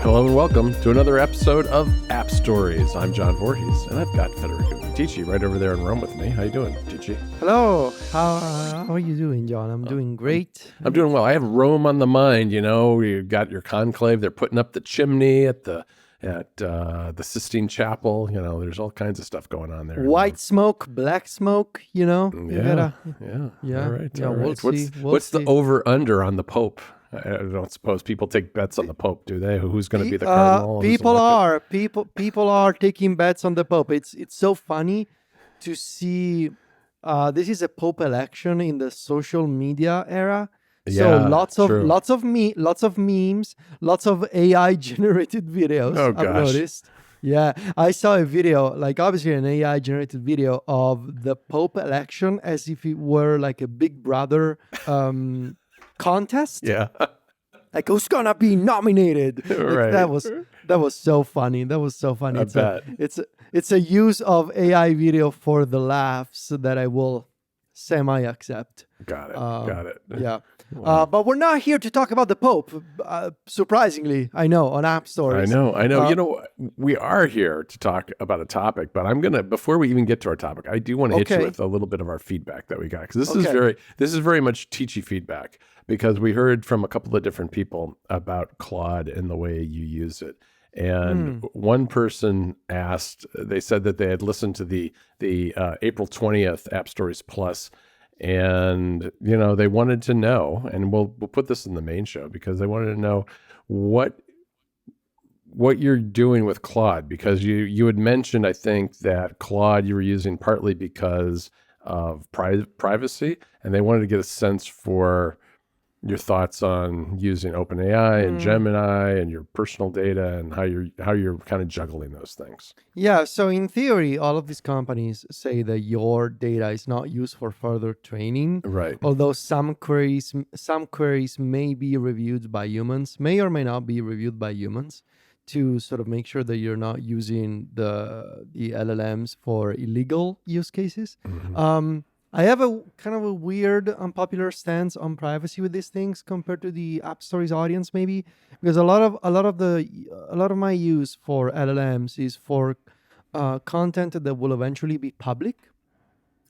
Hello and welcome to another episode of AppStories. I'm John Voorhees, and I've got Federico and John right over there in Rome with me. How you doing, John? Hello. How are you doing, John? I'm doing great. I'm doing well. I have Rome on the mind. You know, you got your conclave. They're putting up the chimney at the Sistine Chapel. You know, there's all kinds of stuff going on there. White smoke, black smoke. You know. Yeah. All right. We'll see. What's the over under on the Pope? I don't suppose people take bets on the Pope, do they? Who's going to be the cardinal? People are taking bets on the Pope. It's so funny to see. This is a Pope election in the social media era. So lots of memes, lots of AI generated videos. Oh gosh. I've noticed. Yeah, I saw a video, like obviously an AI generated video of the Pope election as if it were like a Big Brother contest. Yeah. Like who's gonna be nominated? Right. That was so funny. I bet. It's a use of AI video for the laughs that I will semi accept. Got it. Yeah. Wow. But we're not here to talk about the Pope. Surprisingly, I know, on AppStories. I know. We are here to talk about a topic, but before we even get to our topic, I do want to hit you with a little bit of our feedback that we got, because this is very much teachy feedback, because we heard from a couple of different people about Claude and the way you use it. And one person asked, they said that they had listened to the April 20th AppStories Plus, and they wanted to know, and we'll put this in the main show, because they wanted to know what you're doing with Claude, because you had mentioned, I think, that Claude you were using partly because of privacy, and they wanted to get a sense for your thoughts on using OpenAI and Gemini and your personal data, and how you're kind of juggling those things. Yeah, so in theory, all of these companies say that your data is not used for further training. Right. Although some queries may be reviewed by humans, may or may not be reviewed by humans, to sort of make sure that you're not using the LLMs for illegal use cases. Mm-hmm. I have a kind of a weird, unpopular stance on privacy with these things compared to the AppStories audience, maybe, because a lot of my use for LLMs is for content that will eventually be public,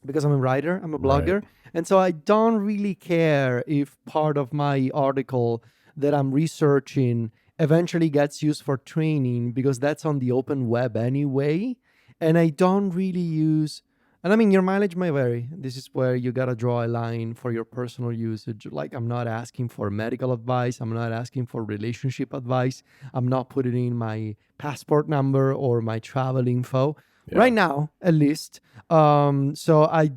because I'm a writer, I'm a blogger, and so I don't really care if part of my article that I'm researching eventually gets used for training, because that's on the open web anyway, and I don't really use. And I mean, your mileage may vary. This is where you got to draw a line for your personal usage. Like, I'm not asking for medical advice. I'm not asking for relationship advice. I'm not putting in my passport number or my travel info right now, at least. So I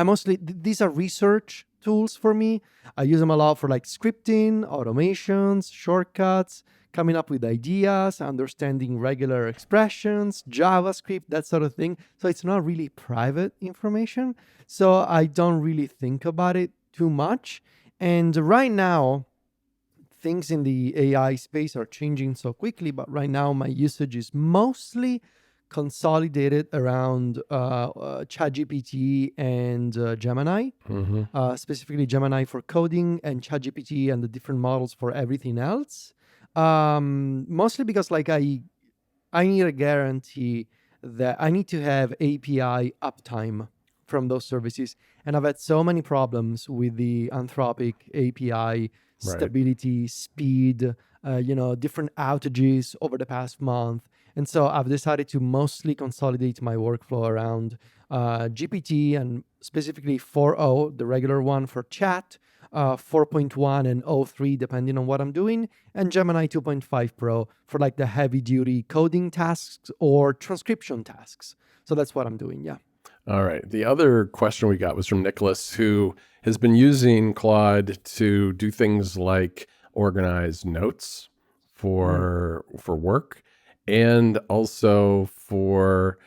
mostly, these are research tools for me. I use them a lot for like scripting, automations, shortcuts, coming up with ideas, understanding regular expressions, JavaScript, that sort of thing. So it's not really private information. So I don't really think about it too much. And right now, things in the AI space are changing so quickly, but right now my usage is mostly consolidated around ChatGPT and Gemini, specifically Gemini for coding and ChatGPT and the different models for everything else. Mostly because like I need a guarantee that I need to have API uptime from those services. And I've had so many problems with the Anthropic API stability, speed, different outages over the past month. And so I've decided to mostly consolidate my workflow around GPT, and specifically 4.0, the regular one for chat, 4.1 and 0.3, depending on what I'm doing, and Gemini 2.5 Pro for like the heavy duty coding tasks or transcription tasks. So that's what I'm doing. Yeah. All right. The other question we got was from Nicholas, who has been using Claude to do things like organize notes for work, and also for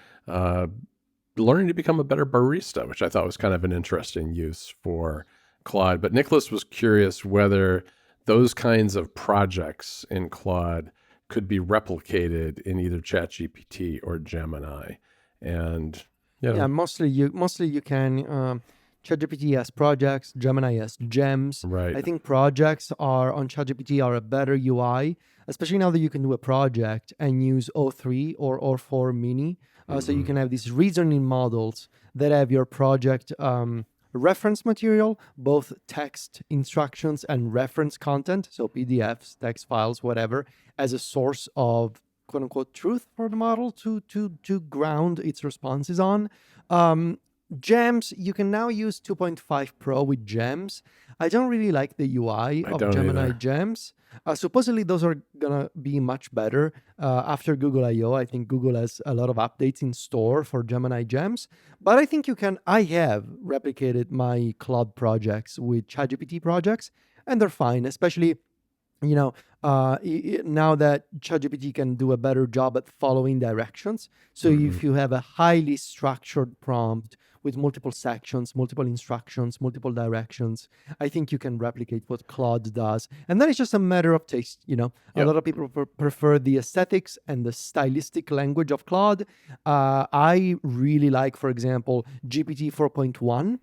learning to become a better barista, which I thought was kind of an interesting use for Claude. But Nicholas was curious whether those kinds of projects in Claude could be replicated in either ChatGPT or Gemini. And mostly you can. ChatGPT has projects, Gemini has gems. Right. I think projects are on ChatGPT are a better UI, especially now that you can do a project and use O3 or O4 Mini. So you can have these reasoning models that have your project reference material, both text instructions and reference content, so PDFs, text files, whatever, as a source of quote unquote truth for the model to ground its responses on. Gems, you can now use 2.5 Pro with Gems. I don't really like the UI of Gemini Gems. Supposedly those are gonna be much better after Google I/O. I think Google has a lot of updates in store for Gemini Gems. But I think I have replicated my Claude projects with ChatGPT projects, and they're fine, especially now that ChatGPT can do a better job at following directions. So if you have a highly structured prompt with multiple sections, multiple instructions, multiple directions, I think you can replicate what Claude does. And then it's just a matter of taste. A lot of people prefer the aesthetics and the stylistic language of Claude. I really like, for example, GPT 4.1.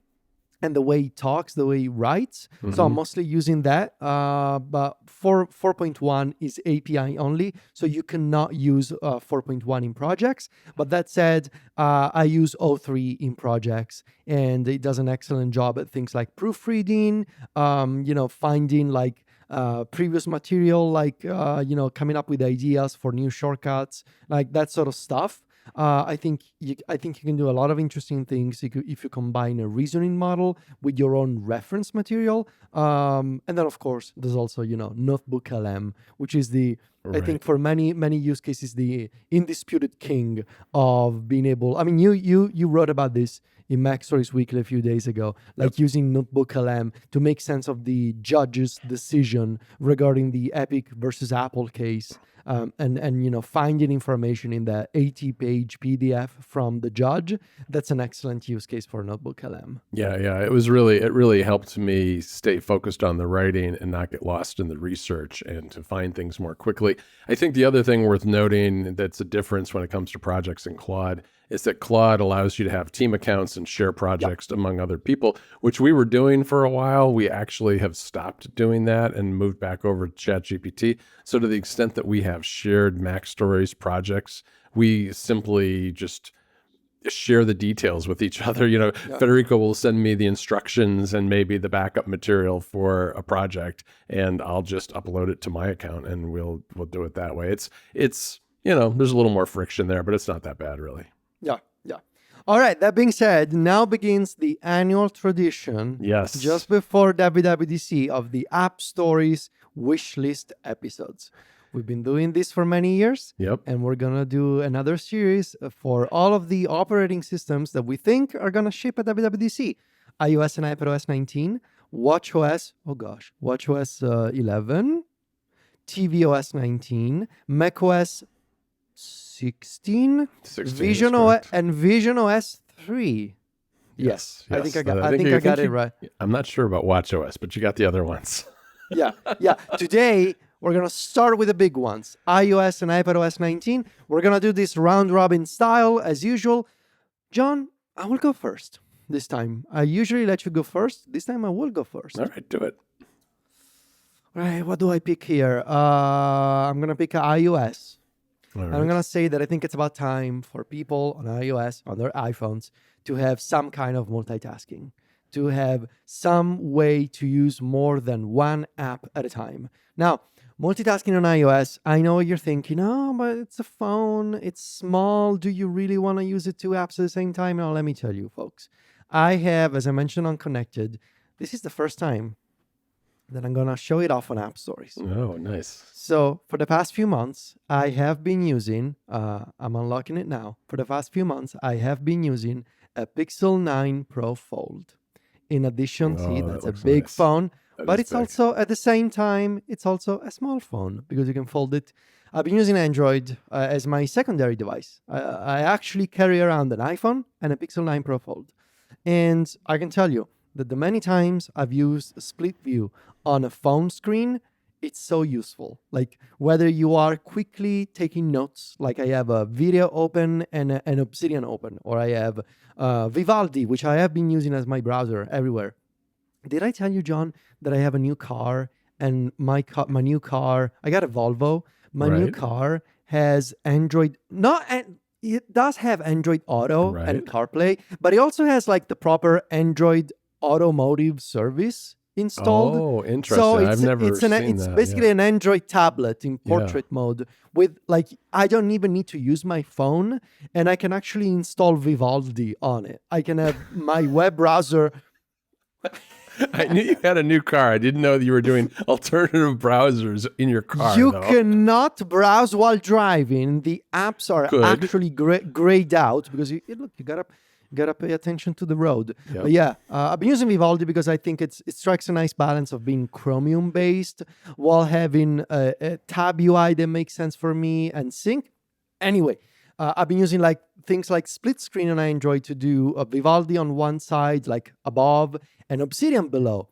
And the way he talks, the way he writes. So I'm mostly using that. But 4.1 is API only, so you cannot use 4.1 in projects. But that said, I use O3 in projects, and it does an excellent job at things like proofreading, finding like previous material, like, coming up with ideas for new shortcuts, like that sort of stuff. I think you can do a lot of interesting things if you combine a reasoning model with your own reference material. And then, of course, there's also, NotebookLM, which is I think for many use cases, the undisputed king of being able. I mean, you wrote about this in Mac Stories Weekly a few days ago, like using NotebookLM to make sense of the judge's decision regarding the Epic versus Apple case. And finding information in the 80-page PDF from the judge. That's an excellent use case for NotebookLM. Yeah. It really helped me stay focused on the writing and not get lost in the research and to find things more quickly. I think the other thing worth noting that's a difference when it comes to projects in Claude is that Claude allows you to have team accounts and share projects among other people, which we were doing for a while. We actually have stopped doing that and moved back over to ChatGPT. So to the extent that we have shared Mac Stories projects, we simply just share the details with each other. Federico will send me the instructions and maybe the backup material for a project, and I'll just upload it to my account and we'll do it that way. It's there's a little more friction there, but it's not that bad really. Yeah. All right. That being said, now begins the annual tradition. Yes. Just before WWDC of the AppStories wish list episodes. We've been doing this for many years. Yep. And we're going to do another series for all of the operating systems that we think are going to ship at WWDC. iOS and iPadOS 19, watchOS 11, tvOS 19, macOS 16, visionOS and visionOS 3. Yes. I think I got it right. I'm not sure about watchOS, but you got the other ones. Yeah. Today, we're going to start with the big ones. iOS and iPadOS 19. We're going to do this round robin style as usual. John, I will go first this time. I usually let you go first. This time I will go first. All right, do it. All right, what do I pick here? I'm going to pick iOS. Right. And I'm going to say that I think it's about time for people on iOS, on their iPhones, to have some kind of multitasking, to have some way to use more than one app at a time. Now, multitasking on iOS, I know you're thinking, but it's a phone, it's small. Do you really want to use it 2 apps at the same time? Now, let me tell you, folks. I have, as I mentioned on Connected, this is the first time that I'm going to show it off on AppStories. Oh, nice. So for the past few months, I have been using, I'm unlocking it now. For the past few months, I have been using a Pixel 9 Pro Fold. In addition, that's a big phone, but it's big. Also, at the same time, it's also a small phone because you can fold it. I've been using Android as my secondary device. I actually carry around an iPhone and a Pixel 9 Pro Fold. And I can tell you that the many times I've used split view on a phone screen, it's so useful. Like whether you are quickly taking notes, like I have a video open and an Obsidian open, or I have Vivaldi, which I have been using as my browser everywhere. Did I tell you, John, that I have a new car, and my new car, I got a Volvo. My new Right. car has Android, not and it does have Android Auto and Right. CarPlay, but it also has like the proper Android automotive service installed. Oh, So interesting. I've never seen it's that. basically Yeah. an Android tablet in Yeah. portrait mode with like I don't even need to use my phone, and I can actually install Vivaldi on it. I can have my web browser. I knew you had a new car. I didn't know that you were doing alternative browsers in your car, You though. cannot browse while driving. The apps are Good. actually grayed out because look, you gotta pay attention to the road. Yep. But yeah, I've been using Vivaldi because I think it strikes a nice balance of being Chromium based while having a tab UI that makes sense for me and sync. Anyway, I've been using like things like split screen on Android to do Vivaldi on one side, like above, and Obsidian below.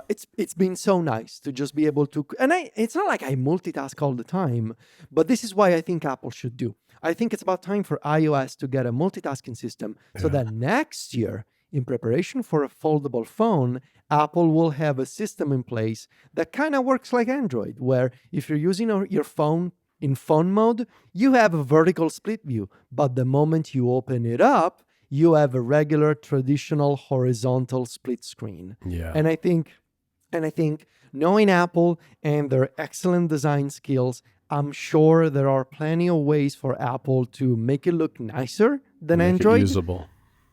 It's been so nice to just be able to, and it's not like I multitask all the time, but this is why I think Apple should do. I think it's about time for iOS to get a multitasking system so that next year, in preparation for a foldable phone, Apple will have a system in place that kind of works like Android, where if you're using your phone in phone mode, you have a vertical split view, but the moment you open it up, you have a regular traditional horizontal split screen. Yeah. And I think knowing Apple and their excellent design skills, I'm sure there are plenty of ways for Apple to make it look nicer than Android. It usable.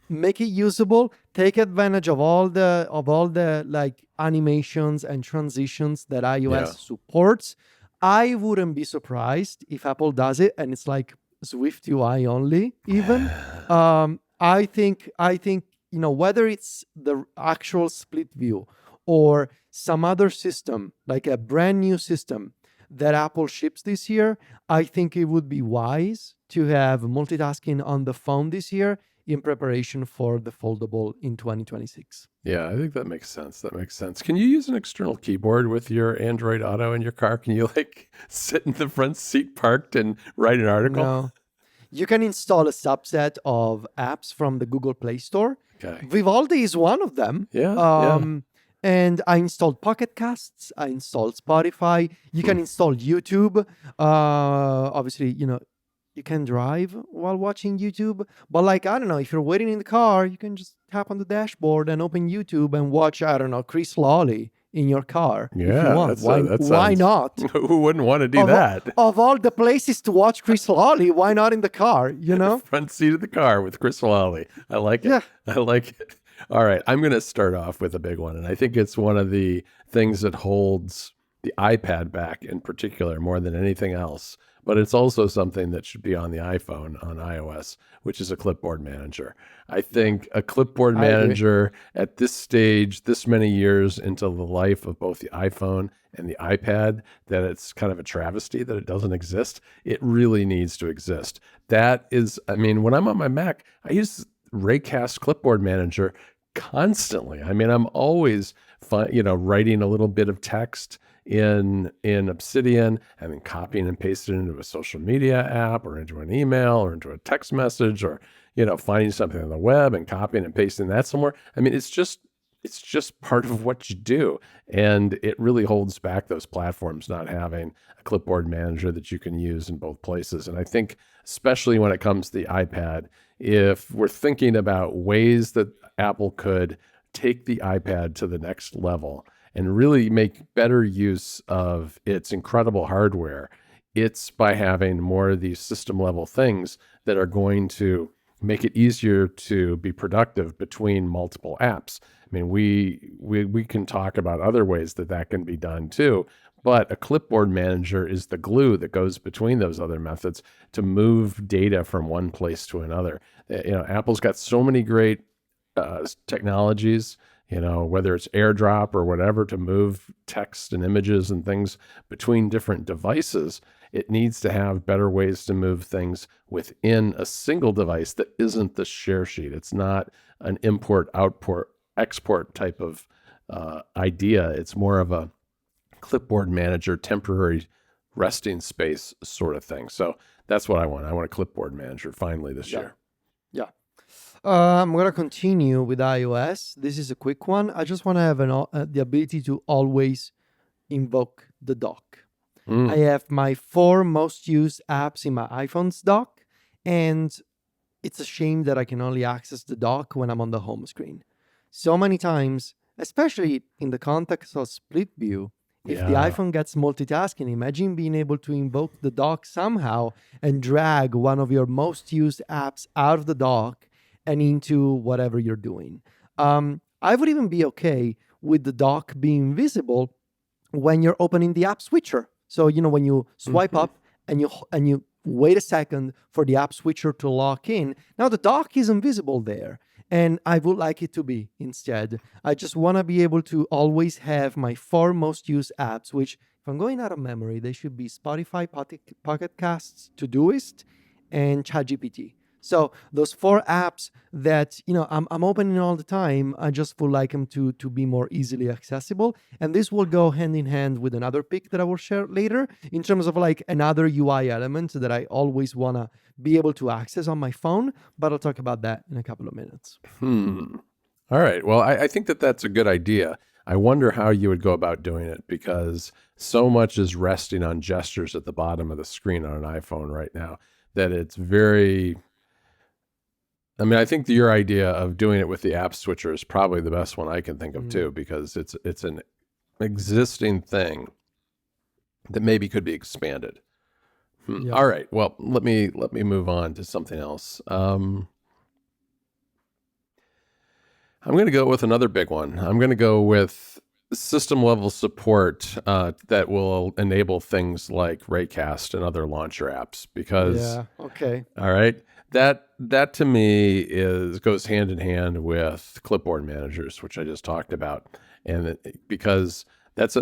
Make it usable, take advantage of all the like animations and transitions that iOS supports. I wouldn't be surprised if Apple does it and it's like Swift UI only even. I think whether it's the actual split view or some other system, like a brand new system that Apple ships this year, I think it would be wise to have multitasking on the phone this year in preparation for the foldable in 2026. Yeah, I think that makes sense. Can you use an external keyboard with your Android Auto in your car? Can you like sit in the front seat parked and write an article? No. You can install a subset of apps from the Google Play Store. Okay. Vivaldi is one of them. Yeah. And I installed Pocket Casts. I installed Spotify. You can install YouTube. Obviously, you can drive while watching YouTube. But like, I don't know, if you're waiting in the car, you can just tap on the dashboard and open YouTube and watch, I don't know, Chris Lawley in your car. Yeah, if you want. Why not? Who wouldn't want to do that? Of all the places to watch Chris Lawley, why not in the car, Front seat of the car with Chris Lawley. I like it. Yeah. I like it. All right, I'm going to start off with a big one, and I think it's one of the things that holds the iPad back in particular more than anything else, but it's also something that should be on the iPhone on iOS, which is a Clipboard Manager. I think a Clipboard Manager at this stage, this many years into the life of both the iPhone and the iPad, that it's kind of a travesty that it doesn't exist. It really needs to exist. That is, when I'm on my Mac, I use Raycast Clipboard Manager constantly. I'm always writing a little bit of text in Obsidian and then copying and pasting it into a social media app or into an email or into a text message, or finding something on the web and copying and pasting that somewhere. It's just part of what you do, and it really holds back those platforms not having a Clipboard Manager that you can use in both places. And I think especially when it comes to the iPad, if we're thinking about ways that Apple could take the iPad to the next level and really make better use of its incredible hardware, it's by having more of these system level things that are going to make it easier to be productive between multiple apps. We can talk about other ways that can be done too, but a Clipboard Manager is the glue that goes between those other methods to move data from one place to another. Apple's got so many great technologies, whether it's AirDrop or whatever, to move text and images and things between different devices. It needs to have better ways to move things within a single device that isn't the share sheet. It's not an import, output, export type of idea. It's more of a Clipboard Manager, temporary resting space sort of thing. So that's what I want. I want a Clipboard Manager finally this year. Yeah. I'm going to continue with iOS. This is a quick one. I just want to have the ability to always invoke the dock. I have my 4 most used apps in my iPhone's dock, and it's a shame that I can only access the dock when I'm on the home screen. So many times, especially in the context of split view, if the iPhone gets multitasking, imagine being able to invoke the dock somehow and drag one of your most used apps out of the dock and into whatever you're doing. I would even be okay with the dock being visible when you're opening the app switcher. So, when you swipe up and you wait a second for the app switcher to lock in, now the dock isn't visible there. And I would like it to be instead. I just want to be able to always have my 4 most used apps, which, if I'm going out of memory, they should be Spotify, Pocket Casts, Todoist, and ChatGPT. So those 4 apps that I'm opening all the time, I just would like them to be more easily accessible. And this will go hand in hand with another pick that I will share later in terms of like another UI element that I always want to be able to access on my phone. But I'll talk about that in a couple of minutes. All right. Well, I think that that's a good idea. I wonder how you would go about doing it, because so much is resting on gestures at the bottom of the screen on an iPhone right now that it's very... I think your idea of doing it with the app switcher is probably the best one I can think of too, because it's an existing thing that maybe could be expanded. All right. Well, let me move on to something else. I'm going to go with another big one. I'm going to go with system level support that will enable things like Raycast and other launcher apps, because all right, that to me goes hand in hand with clipboard managers, which I just talked about, and because that's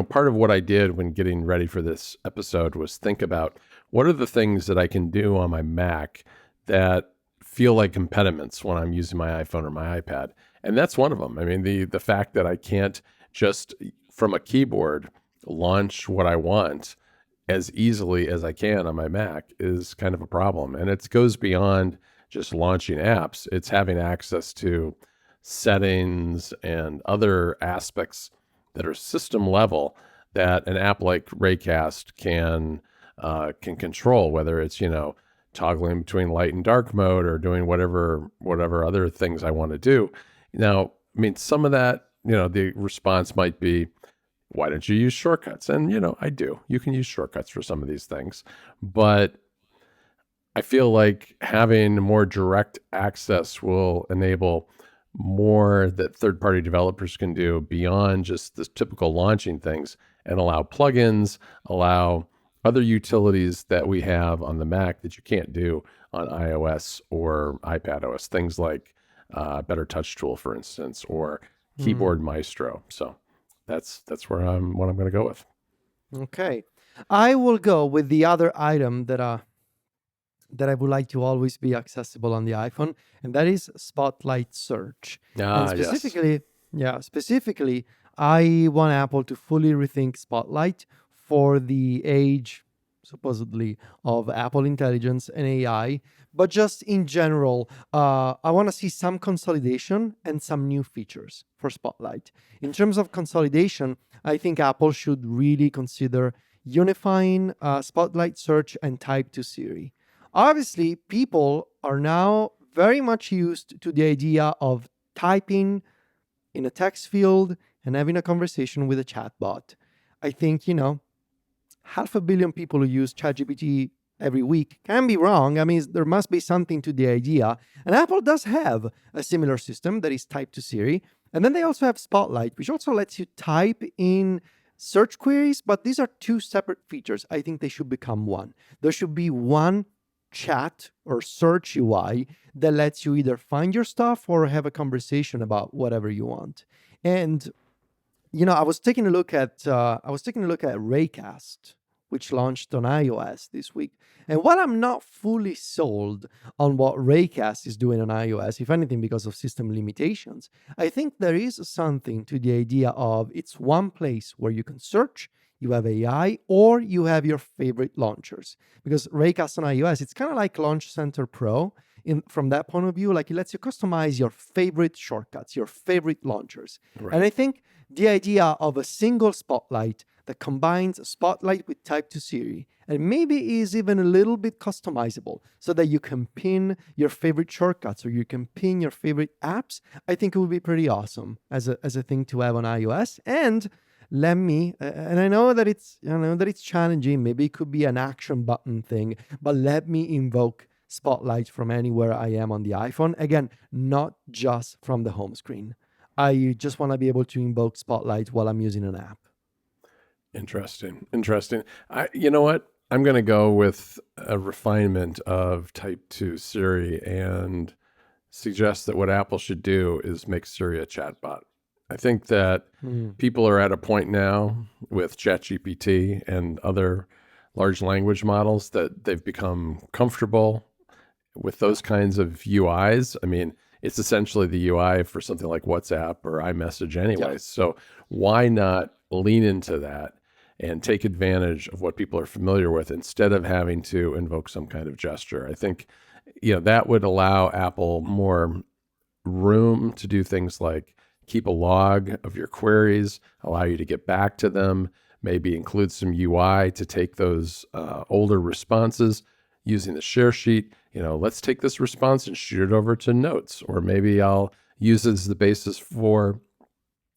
part of what I did when getting ready for this episode was think about what are the things that I can do on my Mac that feel like impediments when I'm using my iPhone or my iPad. And that's one of them. The fact that I can't just from a keyboard launch what I want as easily as I can on my Mac is kind of a problem. And it goes beyond just launching apps. It's having access to settings and other aspects that are system level that an app like Raycast can control, whether it's, toggling between light and dark mode or doing whatever other things I want to do. Now, some of that, the response might be, why don't you use shortcuts? And, I do. You can use shortcuts for some of these things. But I feel like having more direct access will enable more that third-party developers can do beyond just the typical launching things, and allow plugins, allow other utilities that we have on the Mac that you can't do on iOS or iPadOS, things like Better Touch Tool, for instance, or Keyboard Maestro. So that's what I'm going to go with. Okay. I will go with the other item that I would like to always be accessible on the iPhone, and that is Spotlight Search. And specifically, I want Apple to fully rethink Spotlight for the age, supposedly, of Apple Intelligence and AI. But just in general, I want to see some consolidation and some new features for Spotlight. In terms of consolidation, I think Apple should really consider unifying Spotlight Search and Type to Siri. Obviously, people are now very much used to the idea of typing in a text field and having a conversation with a chatbot. I think, 500 million people who use ChatGPT every week can be wrong. There must be something to the idea. And Apple does have a similar system that is Type to Siri. And then they also have Spotlight, which also lets you type in search queries, but these are 2 separate features. I think they should become one. There should be one chat or search UI that lets you either find your stuff or have a conversation about whatever you want. And I was taking a look at Raycast which launched on iOS this week. And while I'm not fully sold on what Raycast is doing on iOS, if anything because of system limitations, I think there is something to the idea of it's one place where you can search, you have AI, or you have your favorite launchers. Because Raycast on iOS, it's kind of like Launch Center Pro from that point of view. Like, it lets you customize your favorite shortcuts, your favorite launchers. Right. And I think the idea of a single spotlight that combines Spotlight with Type to Siri and maybe is even a little bit customizable so that you can pin your favorite shortcuts or you can pin your favorite apps, I think it would be pretty awesome as a thing to have on iOS. And let me, and I know that it's challenging, maybe it could be an action button thing, but let me invoke Spotlight from anywhere I am on the iPhone. Again, not just from the home screen. I just want to be able to invoke Spotlight while I'm using an app. Interesting. You know what? I'm going to go with a refinement of Type 2 Siri and suggest that what Apple should do is make Siri a chatbot. I think that people are at a point now with ChatGPT and other large language models that they've become comfortable with those kinds of UIs. I mean, it's essentially the UI for something like WhatsApp or iMessage anyway. Yeah. So why not lean into that and take advantage of what people are familiar with instead of having to invoke some kind of gesture? I think, that would allow Apple more room to do things like keep a log of your queries, allow you to get back to them, maybe include some UI to take those older responses using the share sheet. Let's take this response and shoot it over to Notes, or maybe I'll use it as the basis for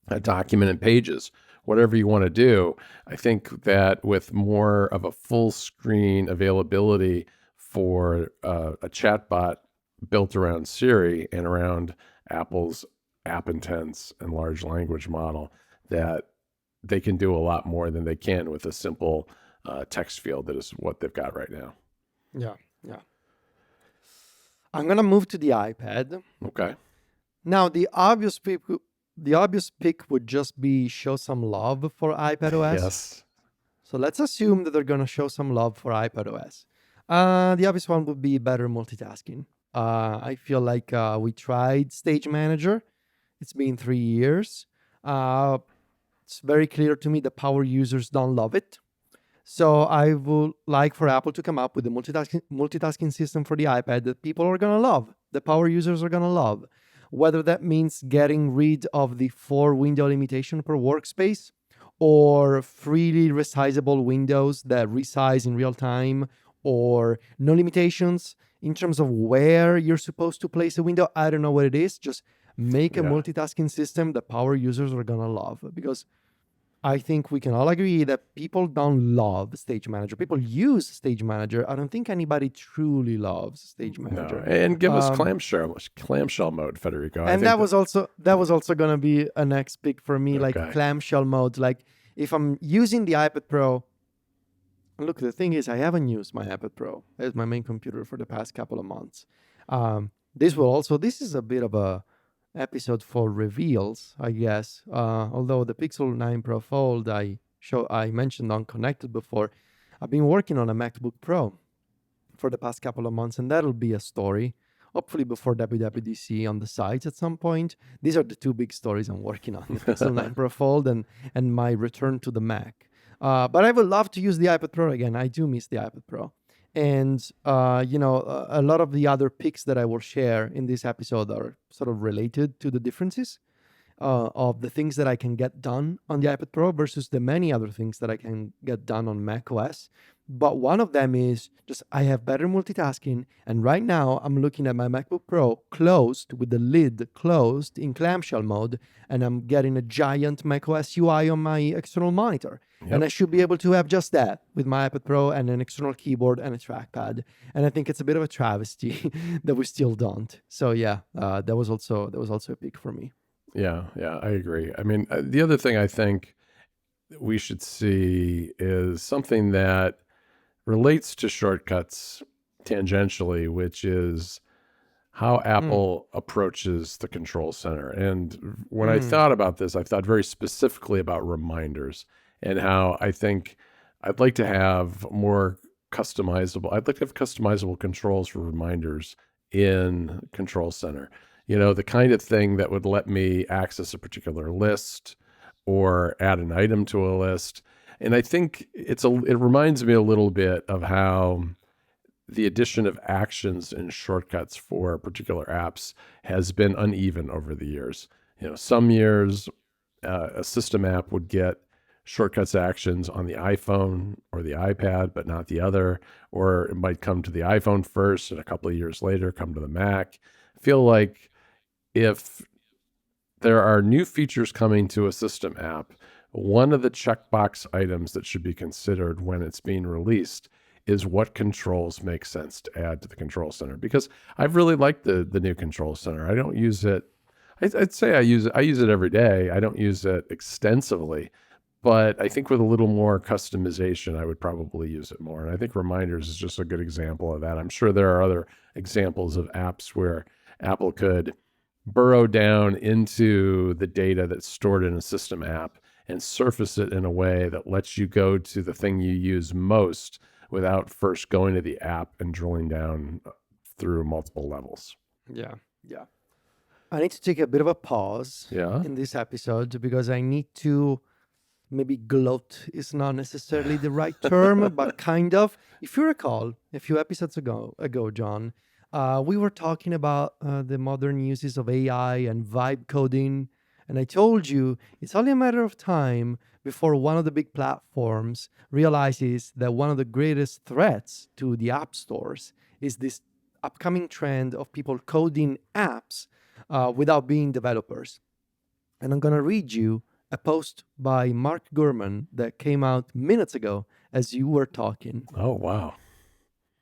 a document and Pages. Whatever you want to do, I think that with more of a full screen availability for a chatbot built around Siri and around Apple's App Intents and large language model, that they can do a lot more than they can with a simple text field that is what they've got right now. Yeah. I'm going to move to the iPad. Okay. Now, the obvious pick would just be show some love for iPadOS. Yes. So let's assume that they're going to show some love for iPadOS. The obvious one would be better multitasking. I feel like we tried Stage Manager. It's been 3 years. It's very clear to me that power users don't love it. So I would like for Apple to come up with a multitasking system for the iPad that people are going to love, the power users are going to love. Whether that means getting rid of the 4-window limitation per workspace or freely resizable windows that resize in real time, or no limitations in terms of where you're supposed to place a window. I don't know what it is. Just make a multitasking system that power users are going to love, because I think we can all agree that people don't love Stage Manager. People use Stage Manager. I don't think anybody truly loves Stage Manager. No. And give us clamshell mode, Federico. And that was also going to be a next pick for me, like clamshell mode. Like if I'm using the iPad Pro, look, the thing is, I haven't used my iPad Pro as my main computer for the past couple of months. This is a bit of a episode for reveals, I guess. Although the Pixel 9 Pro Fold I mentioned on Connected before, I've been working on a MacBook Pro for the past couple of months, and that'll be a story, hopefully before WWDC on the sites at some point. These are the two big stories I'm working on: the Pixel 9 Pro Fold and my return to the Mac. But I would love to use the iPad Pro again. I do miss the iPad Pro. And, a lot of the other picks that I will share in this episode are sort of related to the differences of the things that I can get done on the iPad Pro versus the many other things that I can get done on macOS. But one of them is just I have better multitasking. And right now I'm looking at my MacBook Pro closed with the lid closed in clamshell mode. And I'm getting a giant macOS UI on my external monitor. Yep. And I should be able to have just that with my iPad Pro and an external keyboard and a trackpad. And I think it's a bit of a travesty that we still don't. So that was also a pick for me. Yeah, I agree. I mean, the other thing I think we should see is something that relates to shortcuts tangentially, which is how Apple approaches the control center. And when I thought about this, I thought very specifically about reminders and how I think I'd like to have more customizable. I'd like to have customizable controls for reminders in Control Center. The kind of thing that would let me access a particular list or add an item to a list. And I think it reminds me a little bit of how the addition of actions and shortcuts for particular apps has been uneven over the years. Some years a system app would get shortcuts actions on the iPhone or the iPad, but not the other, or it might come to the iPhone first and a couple of years later come to the Mac. I feel like if there are new features coming to a system app, one of the checkbox items that should be considered when it's being released is what controls make sense to add to the Control Center. Because I've really liked the new Control Center. I don't use it. I'd say I use it every day. I don't use it extensively, but I think with a little more customization, I would probably use it more. And I think Reminders is just a good example of that. I'm sure there are other examples of apps where Apple could burrow down into the data that's stored in a system app and surface it in a way that lets you go to the thing you use most without first going to the app and drilling down through multiple levels. Yeah. I need to take a bit of a pause in this episode because I need to, maybe gloat is not necessarily the right term, but kind of. If you recall, a few episodes ago, John, we were talking about the modern uses of AI and vibe coding. And I told you it's only a matter of time before one of the big platforms realizes that one of the greatest threats to the app stores is this upcoming trend of people coding apps without being developers. And I'm going to read you a post by Mark Gurman that came out minutes ago as you were talking. Oh, wow.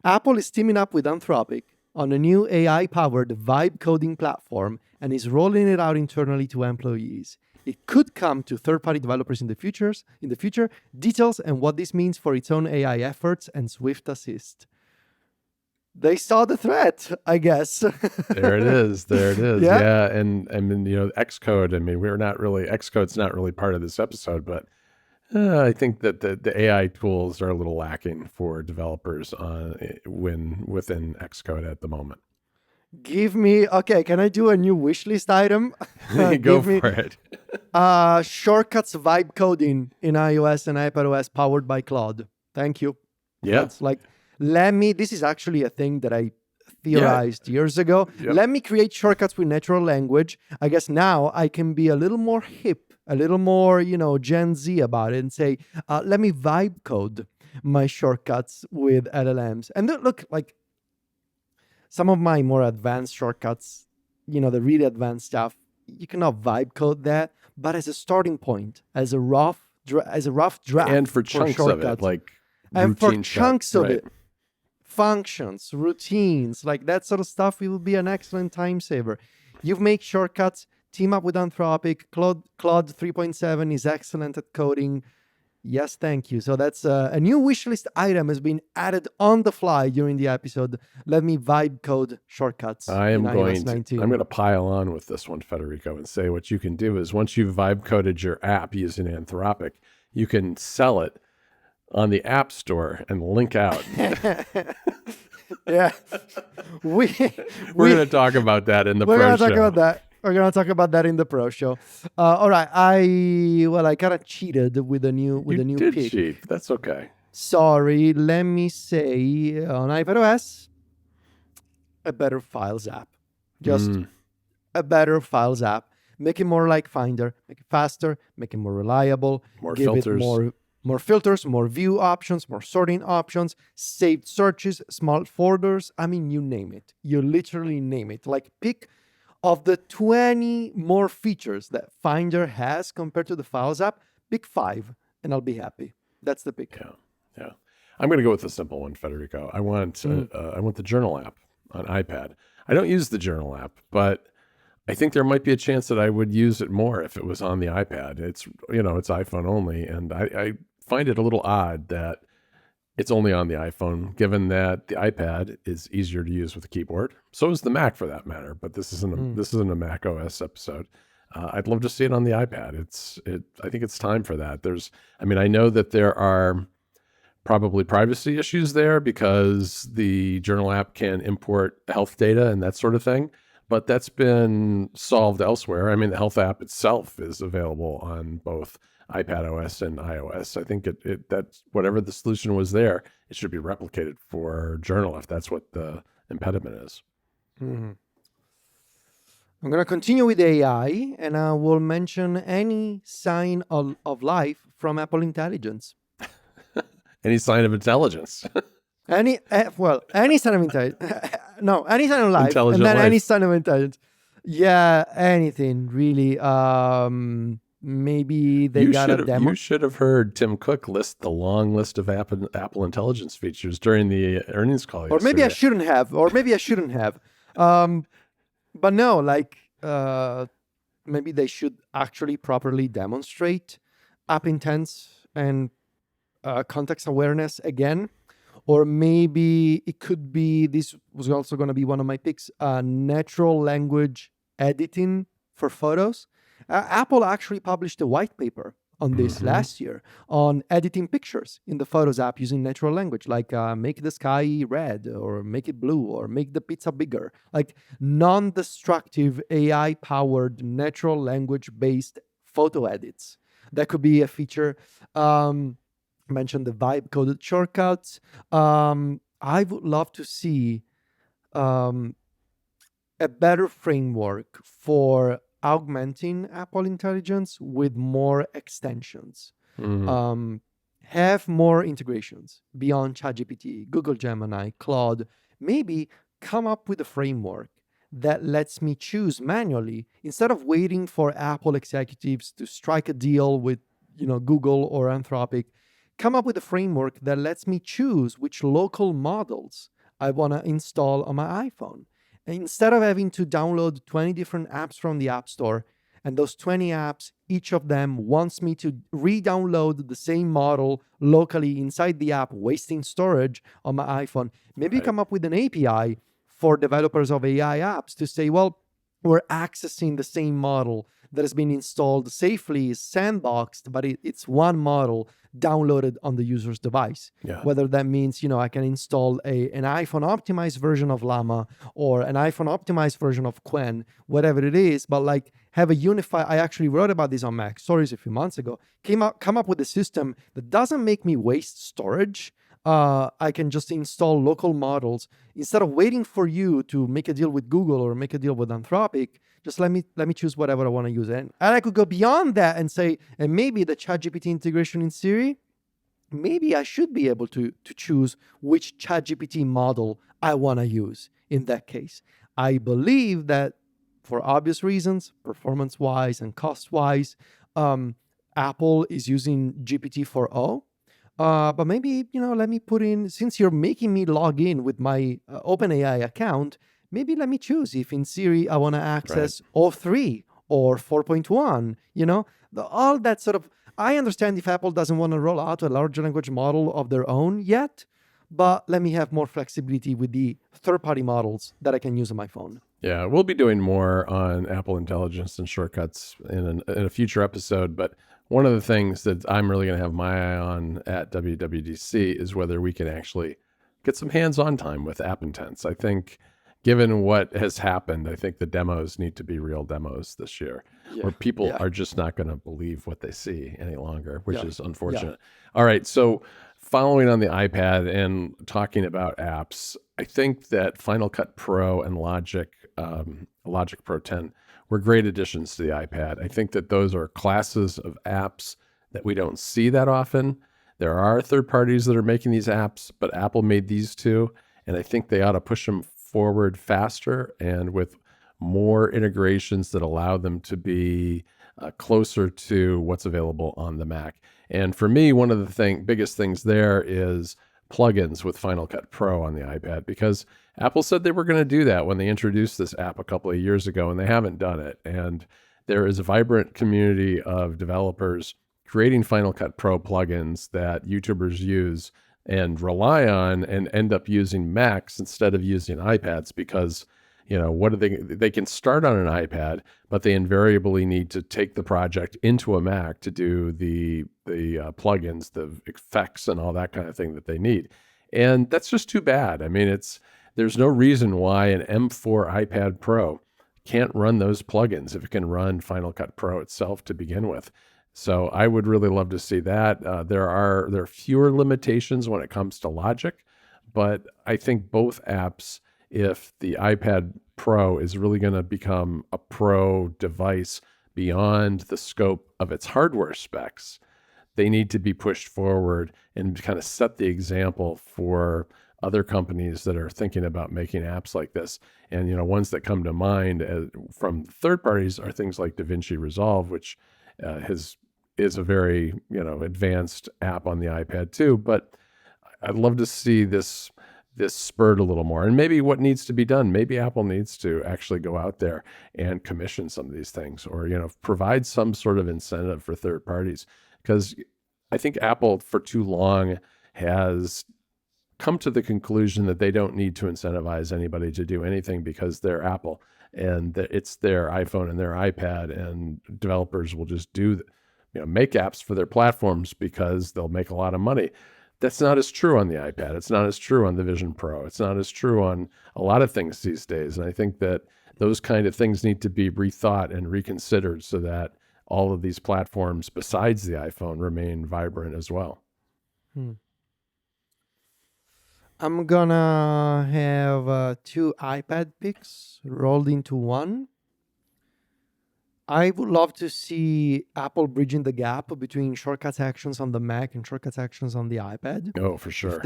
Apple is teaming up with Anthropic on a new AI-powered vibe coding platform and is rolling it out internally to employees. It could come to third-party developers in the future. Details and what this means for its own AI efforts and Swift Assist. They saw the threat, I guess. There it is. Yeah. And I mean, Xcode, Xcode's not really part of this episode, but I think that the AI tools are a little lacking for developers within Xcode at the moment. Can I do a new wish list item? Go for it. Shortcuts vibe coding in iOS and iPadOS powered by Claude. Thank you. Yeah. That's this is actually a thing that I theorized years ago. Yep. Let me create shortcuts with natural language. I guess now I can be a little more hip, a little more, Gen Z about it and say, let me vibe code my shortcuts with LLMs. And look, some of my more advanced shortcuts, the really advanced stuff, you cannot vibe code that, but as a starting point, as a rough draft. And for chunks of it, and for chunks of it, functions, routines, that sort of stuff, it will be an excellent time saver. You've made shortcuts, team up with Anthropic. Claude 3.7 is excellent at coding. Yes, thank you. So that's a new wishlist item has been added on the fly during the episode. Let me vibe code shortcuts. I'm going to pile on with this one, Federico, and say what you can do is once you've vibe coded your app using Anthropic, you can sell it on the App Store and link out. Yeah. We're going to talk about that in the pro show. We're going to talk about that in the pro show. All right. I kind of cheated with a new pick. Cheat. That's okay. Sorry. Let me say on iPadOS, a better Files app. Just a better Files app. Make it more like Finder. Make it faster. Make it more reliable. More filters. More filters, more view options, more sorting options, saved searches, smart folders. I mean, you name it. You literally name it. Pick of the 20 more features that Finder has compared to the Files app, pick 5, and I'll be happy. That's the pick. Yeah. I'm going to go with the simple one, Federico. I want the Journal app on iPad. I don't use the Journal app, but I think there might be a chance that I would use it more if it was on the iPad. It's iPhone only, and I find it a little odd that it's only on the iPhone, given that the iPad is easier to use with a keyboard. So is the Mac, for that matter. But this isn't a Mac OS episode. I'd love to see it on the iPad. I think it's time for that. I know that there are probably privacy issues there because the journal app can import health data and that sort of thing. But that's been solved elsewhere. I mean, the health app itself is available on both iPadOS and iOS. I think that's whatever the solution was there, it should be replicated for journal if that's what the impediment is. Mm-hmm. I'm going to continue with AI, and I will mention any sign of life from Apple Intelligence. Any sign of intelligence? Any sign of intelligence. No, any sign of life, Intelligent and then life. any sign of intelligence. Yeah, anything really. Maybe they got a demo. You should have heard Tim Cook list the long list of Apple Intelligence features during the earnings call yesterday. Or maybe I shouldn't have. But no, maybe they should actually properly demonstrate app intents and context awareness again. Or maybe it could be, this was also going to be one of my picks, natural language editing for photos. Apple actually published a white paper on this last year on editing pictures in the Photos app using natural language, like make the sky red or make it blue or make the pizza bigger, like non-destructive AI-powered natural language-based photo edits. That could be a feature. Mentioned the vibe coded shortcuts. I would love to see a better framework for augmenting Apple Intelligence with more extensions. Have more integrations beyond ChatGPT, Google Gemini, Claude. Maybe come up with a framework that lets me choose manually instead of waiting for Apple executives to strike a deal with Google or Anthropic. Come up with a framework that lets me choose which local models I want to install on my iPhone. And instead of having to download 20 different apps from the App Store, and those 20 apps, each of them wants me to re-download the same model locally inside the app, wasting storage on my iPhone. Maybe come up with an API for developers of AI apps to say, well, we're accessing the same model that has been installed safely, sandboxed, but it's one model downloaded on the user's device. Yeah. Whether that means, I can install an iPhone optimized version of Llama or an iPhone optimized version of Qwen, whatever it is, but have a unified. I actually wrote about this on Mac Stories a few months ago. Come up with a system that doesn't make me waste storage. I can just install local models instead of waiting for you to make a deal with Google or make a deal with Anthropic. Just let me choose whatever I want to use. And I could go beyond that and say, and maybe the ChatGPT integration in Siri, maybe I should be able to choose which ChatGPT model I want to use in that case. I believe that for obvious reasons, performance-wise and cost-wise, Apple is using GPT-4o. But maybe, let me put in, since you're making me log in with my OpenAI account, maybe let me choose if in Siri I want to access O3 or 4.1, all that sort of, I understand if Apple doesn't want to roll out a large language model of their own yet, but let me have more flexibility with the third-party models that I can use on my phone. Yeah, we'll be doing more on Apple Intelligence and shortcuts in a future episode, but one of the things that I'm really going to have my eye on at WWDC is whether we can actually get some hands-on time with app intents. I think given what has happened, I think the demos need to be real demos this year, where people are just not going to believe what they see any longer, which is unfortunate. All right, so following on the iPad and talking about apps, I think that Final Cut Pro and Logic Pro 10 were great additions to the iPad. I think that those are classes of apps that we don't see that often. There are third parties that are making these apps, but Apple made these two, and I think they ought to push them forward faster and with more integrations that allow them to be closer to what's available on the Mac. And for me, one of the biggest things there is plugins with Final Cut Pro on the iPad, because Apple said they were going to do that when they introduced this app a couple of years ago, and they haven't done it. And there is a vibrant community of developers creating Final Cut Pro plugins that YouTubers use and rely on and end up using Macs instead of using iPads because, what do they can start on an iPad, but they invariably need to take the project into a Mac to do the plugins, the effects, and all that kind of thing that they need. And that's just too bad. I mean, there's no reason why an M4 iPad Pro can't run those plugins if it can run Final Cut Pro itself to begin with. So I would really love to see that. There are fewer limitations when it comes to logic, but I think both apps, if the iPad Pro is really going to become a pro device beyond the scope of its hardware specs, they need to be pushed forward and kind of set the example for other companies that are thinking about making apps like this. And, ones that come to mind from third parties are things like DaVinci Resolve, which is a very, advanced app on the iPad too. But I'd love to see this spurred a little more. And maybe what needs to be done, maybe Apple needs to actually go out there and commission some of these things, or, provide some sort of incentive for third parties. Because I think Apple for too long has come to the conclusion that they don't need to incentivize anybody to do anything because they're Apple and it's their iPhone and their iPad, and developers will just make apps for their platforms because they'll make a lot of money. That's not as true on the iPad. It's not as true on the Vision Pro. It's not as true on a lot of things these days. And I think that those kind of things need to be rethought and reconsidered so that all of these platforms besides the iPhone remain vibrant as well. I'm gonna have 2 iPad picks rolled into one. I would love to see Apple bridging the gap between shortcuts actions on the Mac and shortcuts actions on the iPad. Oh, for sure.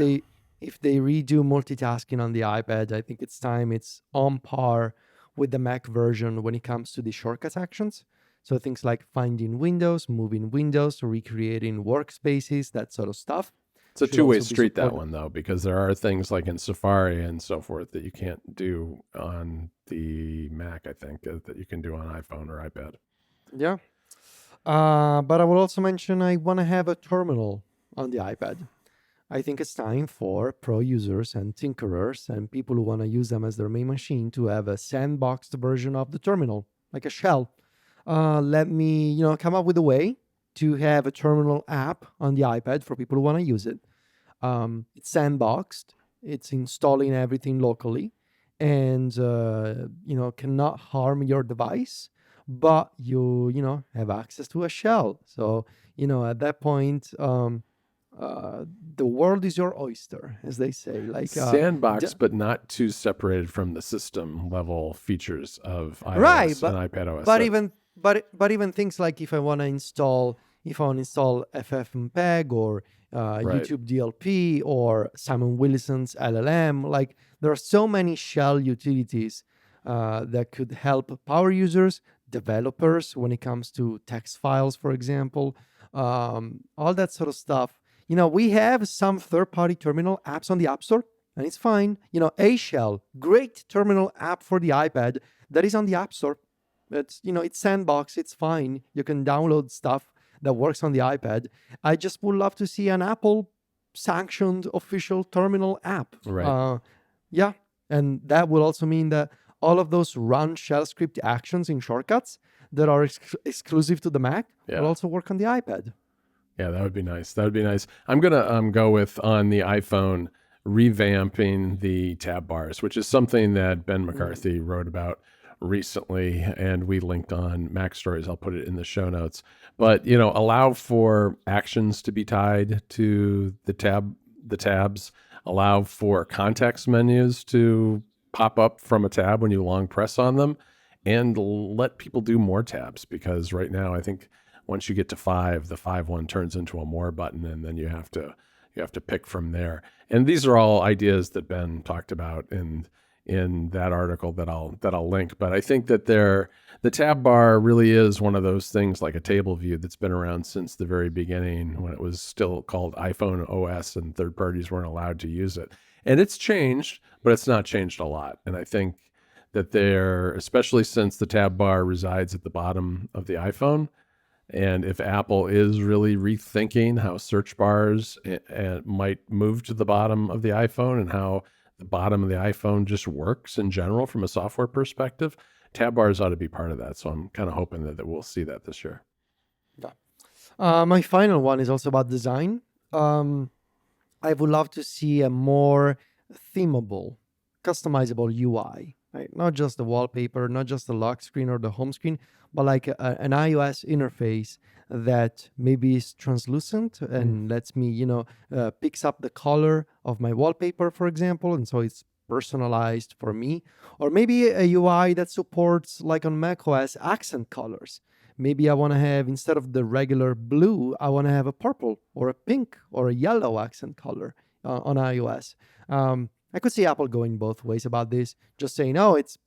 If they redo multitasking on the iPad, I think it's time it's on par with the Mac version when it comes to the shortcuts actions. So things like finding windows, moving windows, recreating workspaces, that sort of stuff. It's a two-way street, that one, though, because there are things like in Safari and so forth that you can't do on the Mac, I think, that you can do on iPhone or iPad. Yeah. But I will also mention I want to have a terminal on the iPad. I think it's time for pro users and tinkerers and people who want to use them as their main machine to have a sandboxed version of the terminal, like a shell. Let me, come up with a way to have a terminal app on the iPad for people who want to use it. It's sandboxed. It's installing everything locally and, cannot harm your device, but you have access to a shell. So, at that point, the world is your oyster, as they say. Like sandbox, but not too separated from the system level features of iOS and iPadOS. But even things like if I want to install FFmpeg or YouTube DLP or Simon Willison's LLM, like there are so many shell utilities that could help power users, developers when it comes to text files, for example, all that sort of stuff. We have some third-party terminal apps on the App Store, and it's fine. A Shell, great terminal app for the iPad that is on the App Store. It's sandbox. It's fine. You can download stuff that works on the iPad. I just would love to see an Apple sanctioned official terminal app. Right. And that will also mean that all of those run shell script actions in shortcuts that are exclusive to the Mac will also work on the iPad. Yeah, that would be nice. I'm going to go with, on the iPhone, revamping the tab bars, which is something that Ben McCarthy wrote about recently, and we linked on MacStories. I'll put it in the show notes. But, allow for actions to be tied to the tabs, allow for context menus to pop up from a tab when you long press on them, and let people do more tabs, because right now I think once you get to 5, the 5 one turns into a more button, and then you have to pick from there. And these are all ideas that Ben talked about in that article that I'll link. But I think that the tab bar really is one of those things, like a table view, that's been around since the very beginning, when it was still called iPhone OS and third parties weren't allowed to use it. And it's changed, but it's not changed a lot. And I think that especially since the tab bar resides at the bottom of the iPhone, and if Apple is really rethinking how search bars might move to the bottom of the iPhone, and how the bottom of the iPhone just works in general from a software perspective. Tab bars ought to be part of that. So I'm kind of hoping that we'll see that this year. Yeah. My final one is also about design. I would love to see a more themeable, customizable UI, right? Not just the wallpaper, not just the lock screen or the home screen, but like an iOS interface that maybe is translucent and lets me, picks up the color of my wallpaper, for example. And so it's personalized for me. Or maybe a UI that supports, like on macOS, accent colors. Maybe I want to have, instead of the regular blue, I want to have a purple or a pink or a yellow accent color on iOS. I could see Apple going both ways about this, just saying, oh, it's,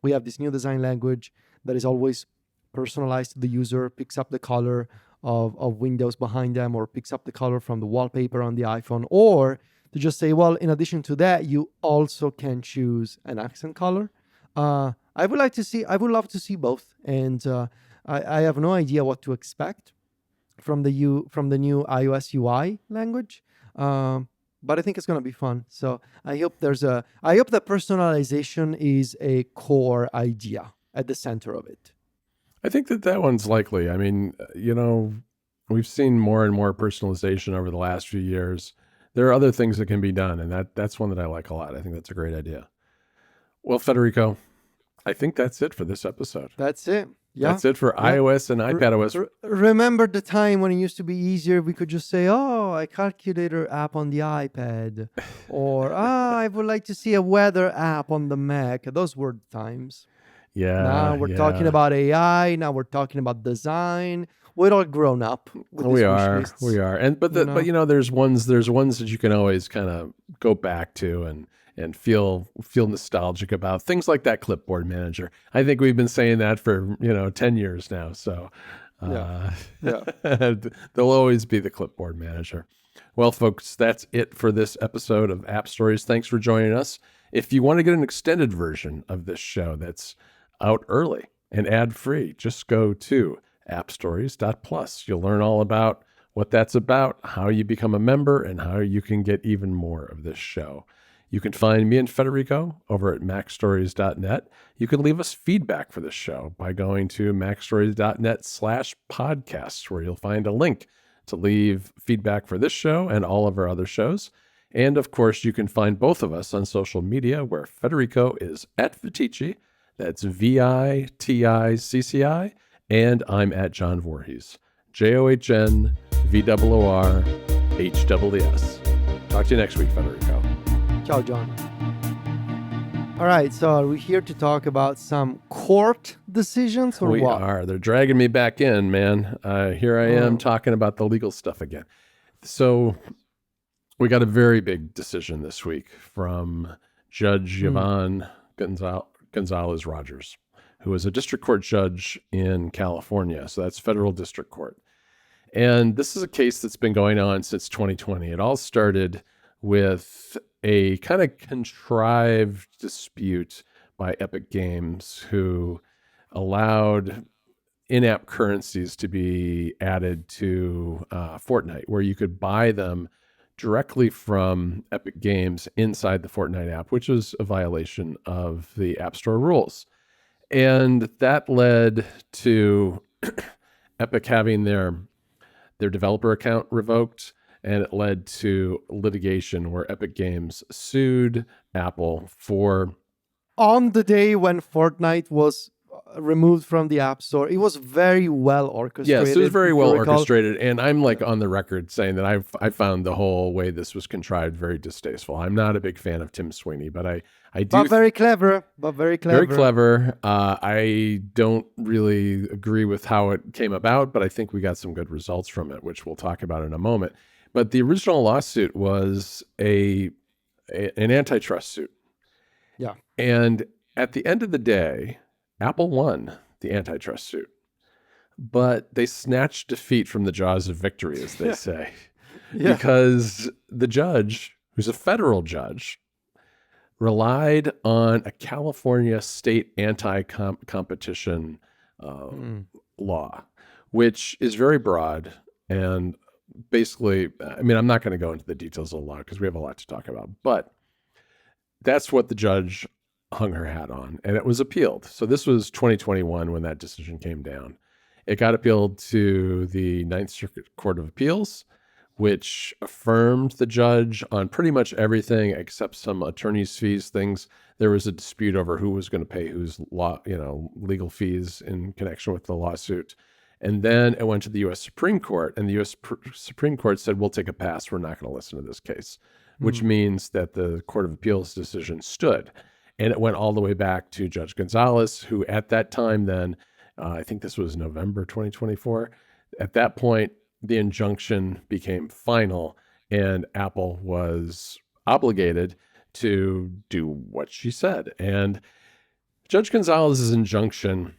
we have this new design language that is always personalized to the user, picks up the color of windows behind them, or picks up the color from the wallpaper on the iPhone, or to just say, well, in addition to that, you also can choose an accent color. I would love to see both. And I have no idea what to expect from the new iOS UI language, but I think it's going to be fun. So I hope that personalization is a core idea at the center of it. I think that one's likely. I mean, we've seen more and more personalization over the last few years. There are other things that can be done, and that's one that I like a lot. I think that's a great idea. Well, Federico, I think that's it for this episode. That's it. Yeah. That's it for iOS and iPadOS. Remember the time when it used to be easier? We could just say, oh, a calculator app on the iPad. Or, I would like to see a weather app on the Mac. Those were times. Yeah. Now we're talking about AI. Now we're talking about design. We're all grown up. We are. But there's ones that you can always kind of go back to and feel nostalgic about, things like that Clipboard Manager. I think we've been saying that for 10 years now. So there'll always be the Clipboard Manager. Well, folks, that's it for this episode of App Stories. Thanks for joining us. If you want to get an extended version of this show that's out early and ad-free, just go to appstories.plus. You'll learn all about what that's about, how you become a member, and how you can get even more of this show. You can find me and Federico over at macstories.net. You can leave us feedback for this show by going to macstories.net/podcasts, where you'll find a link to leave feedback for this show and all of our other shows. And of course, you can find both of us on social media, where Federico is at Viticci, that's VITICCI, and I'm at John Voorhees, JOHNVOORHEES. Talk to you next week, Federico. Ciao, John. All right, so are we here to talk about some court decisions or what? We are. They're dragging me back in, man. Here I am talking about the legal stuff again. So we got a very big decision this week from Judge Yvonne Gonzalez Rogers, who is a district court judge in California. So that's federal district court. And this is a case that's been going on since 2020. It all started with a kind of contrived dispute by Epic Games, who allowed in-app currencies to be added to Fortnite, where you could buy them directly from Epic Games inside the Fortnite app, which was a violation of the App Store rules. And that led to Epic having their developer account revoked, and it led to litigation where Epic Games sued Apple for... On the day when Fortnite was removed from the App Store. It was very well orchestrated. Yes, it was very well orchestrated. And I'm on the record saying that I found the whole way this was contrived very distasteful. I'm not a big fan of Tim Sweeney, but I do... But very clever. Very clever. I don't really agree with how it came about, but I think we got some good results from it, which we'll talk about in a moment. But the original lawsuit was an antitrust suit. Yeah. And at the end of the day, Apple won the antitrust suit. But they snatched defeat from the jaws of victory, as they say. Yeah. Because the judge, who's a federal judge, relied on a California state anti-competition law, which is very broad. And basically, I mean, I'm not going to go into the details of the law because we have a lot to talk about. But that's what the judge hung her hat on, and it was appealed. So this was 2021 when that decision came down. It got appealed to the Ninth Circuit Court of Appeals, which affirmed the judge on pretty much everything except some attorney's fees things. There was a dispute over who was going to pay whose legal fees in connection with the lawsuit. And then it went to the U.S. Supreme Court, and the U.S. Supreme Court said, we'll take a pass. We're not going to listen to this case, which means that the Court of Appeals decision stood. And it went all the way back to Judge Gonzalez, who at that time then, I think this was November 2024, at that point, the injunction became final, and Apple was obligated to do what she said. And Judge Gonzalez's injunction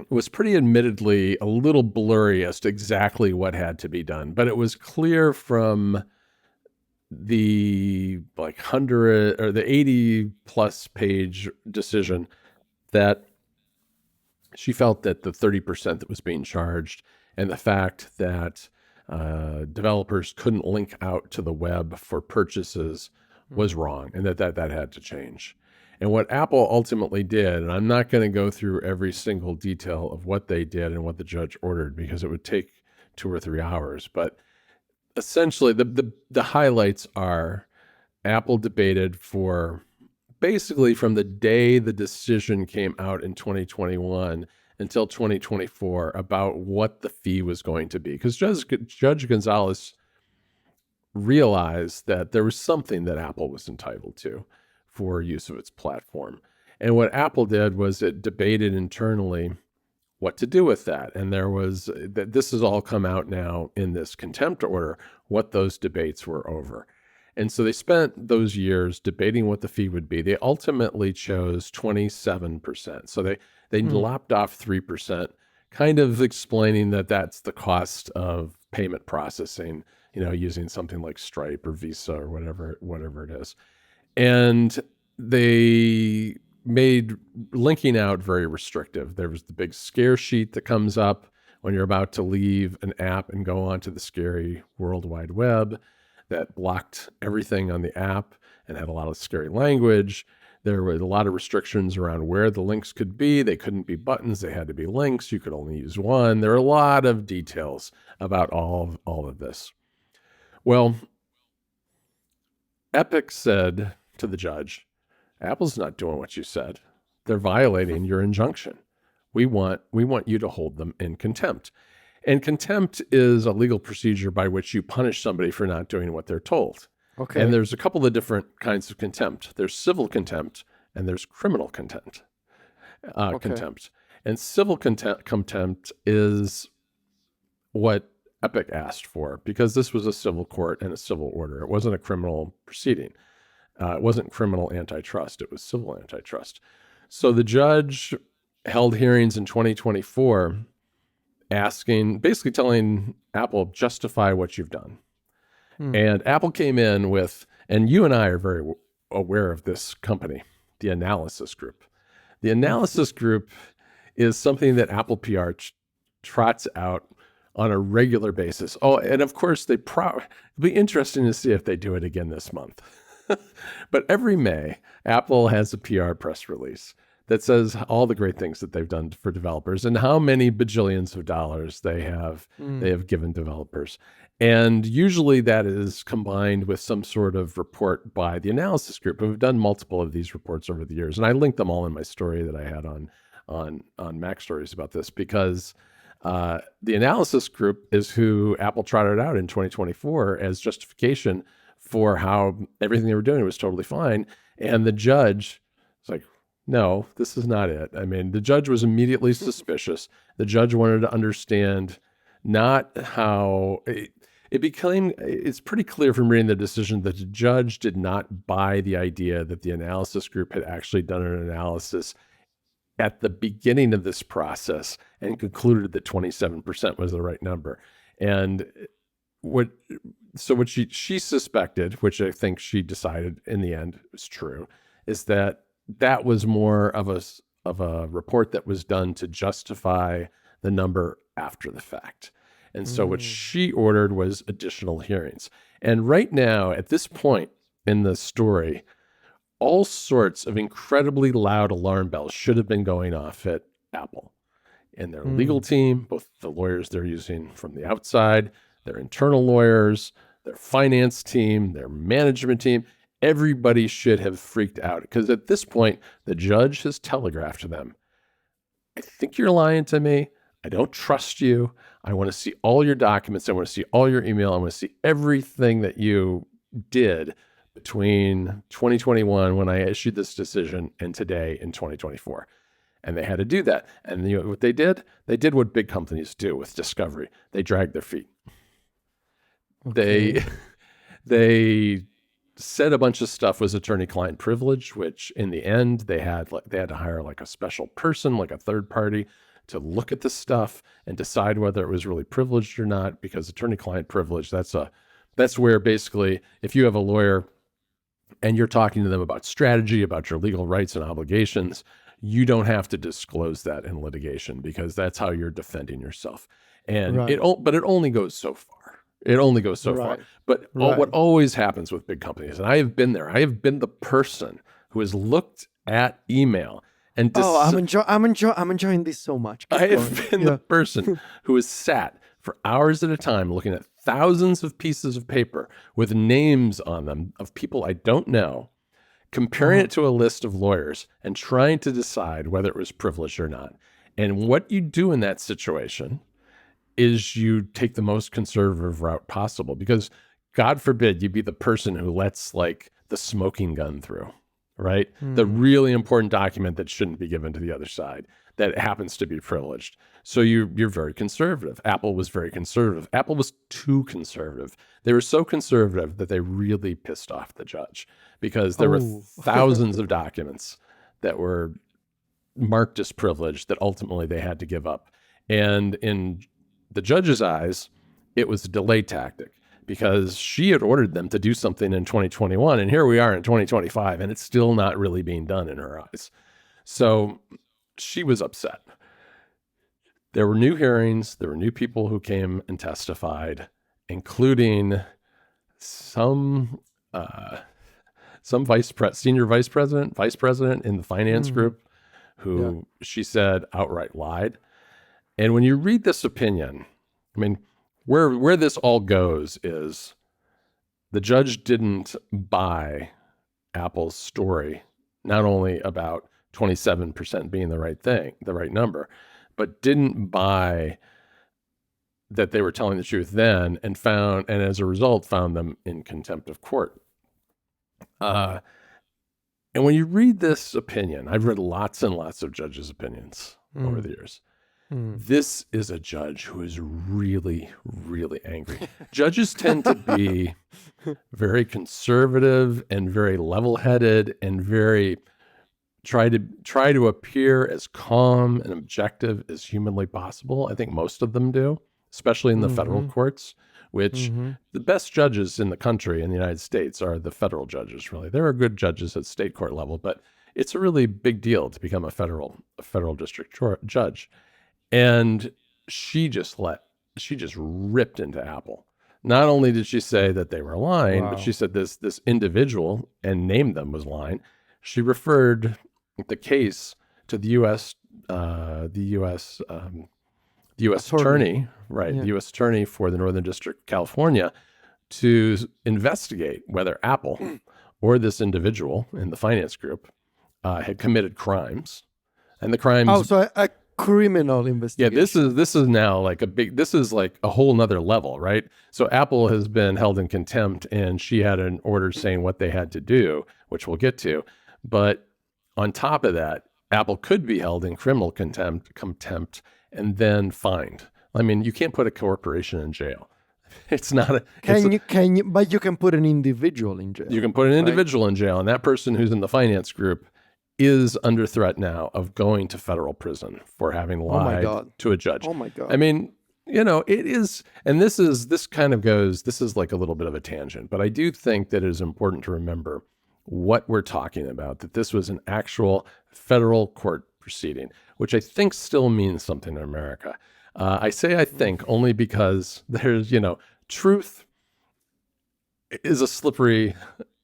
was pretty admittedly a little blurry as to exactly what had to be done, but it was clear from the 100 or the 80 plus page decision that she felt that the 30% that was being charged and the fact that developers couldn't link out to the web for purchases was wrong, and that had to change. And what Apple ultimately did, and I'm not going to go through every single detail of what they did and what the judge ordered because it would take 2 or 3 hours, but essentially the highlights are Apple debated for basically from the day the decision came out in 2021 until 2024 about what the fee was going to be. Because Judge Gonzalez realized that there was something that Apple was entitled to for use of its platform. And what Apple did was it debated internally what to do with that. And this has all come out now in this contempt order, what those debates were over. And so they spent those years debating what the fee would be. They ultimately chose 27%. So they lopped off 3%, kind of explaining that that's the cost of payment processing, using something like Stripe or Visa or whatever it is. And they made linking out very restrictive. There was the big scare sheet that comes up when you're about to leave an app and go onto the scary World Wide Web that blocked everything on the app and had a lot of scary language. There were a lot of restrictions around where the links could be. They couldn't be buttons. They had to be links. You could only use one. There are a lot of details about all of this. Well, Epic said to the judge, Apple's not doing what you said. They're violating your injunction. We want you to hold them in contempt. And contempt is a legal procedure by which you punish somebody for not doing what they're told. Okay. And there's a couple of different kinds of contempt. There's civil contempt and there's criminal contempt. Contempt. And civil contempt is what Epic asked for because this was a civil court and a civil order. It wasn't a criminal proceeding. It wasn't criminal antitrust. It was civil antitrust. So the judge held hearings in 2024 basically telling Apple, justify what you've done. And Apple came in with, and you and I are very aware of this company, the Analysis Group. The Analysis Group is something that Apple PR trots out on a regular basis. Oh, and of course, it'll be interesting to see if they do it again this month. But every May, Apple has a PR press release that says all the great things that they've done for developers and how many bajillions of dollars they have given developers. And usually that is combined with some sort of report by the Analysis Group, who have done multiple of these reports over the years. And I linked them all in my story that I had on Mac Stories about this because the Analysis Group is who Apple trotted out in 2024 as justification for how everything they were doing was totally fine. And the judge was like, no, this is not it. I mean, the judge was immediately suspicious. The judge wanted to understand not how it's pretty clear from reading the decision that the judge did not buy the idea that the Analysis Group had actually done an analysis at the beginning of this process and concluded that 27% was the right number. And what she suspected, which I think she decided in the end was true, is that was more of a report that was done to justify the number after the fact. And so what she ordered was additional hearings. And right now, at this point in the story, all sorts of incredibly loud alarm bells should have been going off at Apple. And their legal team, both the lawyers they're using from the outside, their internal lawyers, their finance team, their management team, everybody should have freaked out. Because at this point, the judge has telegraphed to them, I think you're lying to me. I don't trust you. I want to see all your documents. I want to see all your email. I want to see everything that you did between 2021 when I issued this decision and today in 2024. And they had to do that. And you know what they did? They did what big companies do with discovery. They dragged their feet. Okay. They said a bunch of stuff was attorney-client privilege, which in the end they had to hire like a special person, like a third party, to look at the stuff and decide whether it was really privileged or not. Because attorney-client privilege, that's where basically if you have a lawyer and you're talking to them about strategy, about your legal rights and obligations, you don't have to disclose that in litigation because that's how you're defending yourself. And but it only goes so far. It only goes so far. But what always happens with big companies, and I have been there, I have been the person who has looked at email and I'm enjoying this so much. I have been the person who has sat for hours at a time looking at thousands of pieces of paper with names on them of people I don't know, comparing it to a list of lawyers and trying to decide whether it was privileged or not. And what you do in that situation is you take the most conservative route possible, because God forbid you be the person who lets like the smoking gun through, right? The really important document that shouldn't be given to the other side that happens to be privileged. So you're very conservative. Apple was very conservative. Apple was too conservative. They were so conservative that they really pissed off the judge, because there were thousands of documents that were marked as privileged that ultimately they had to give up. And in the judge's eyes, it was a delay tactic, because she had ordered them to do something in 2021, and here we are in 2025, and it's still not really being done in her eyes. So she was upset. There were new hearings. There were new people who came and testified, including some senior vice president in the finance group, who she said outright lied. And when you read this opinion, I mean, where this all goes is the judge didn't buy Apple's story, not only about 27% being the right number, but didn't buy that they were telling the truth then, and as a result found them in contempt of court. And when you read this opinion, I've read lots and lots of judges' opinions over the years. This is a judge who is really, really angry. Judges tend to be very conservative and very level-headed and very try to appear as calm and objective as humanly possible. I think most of them do, especially in the federal courts, which the best judges in the country, in the United States, are the federal judges, really. There are good judges at state court level, but it's a really big deal to become a federal district judge. And she just ripped into Apple. Not only did she say that they were lying, but she said this individual, and named them, was lying. She referred the case to the U.S. attorney, right? The U.S. attorney for the Northern District of California, to investigate whether Apple or this individual in the finance group had committed crimes, and the crimes. Oh, so a criminal investigation. Yeah, this is now like this is like a whole nother level, right? So Apple has been held in contempt, and she had an order saying what they had to do, which we'll get to. But on top of that, Apple could be held in criminal contempt, and then fined. I mean, you can't put a corporation in jail. It's not a. But you can put an individual in jail. You can put an individual in jail, and that person who's in the finance group is under threat now of going to federal prison for having lied to a judge. Oh my God. I mean, it is, and this is like a little bit of a tangent, but I do think that it is important to remember what we're talking about, that this was an actual federal court proceeding, which I think still means something in America. I say I think only because there's, truth is a slippery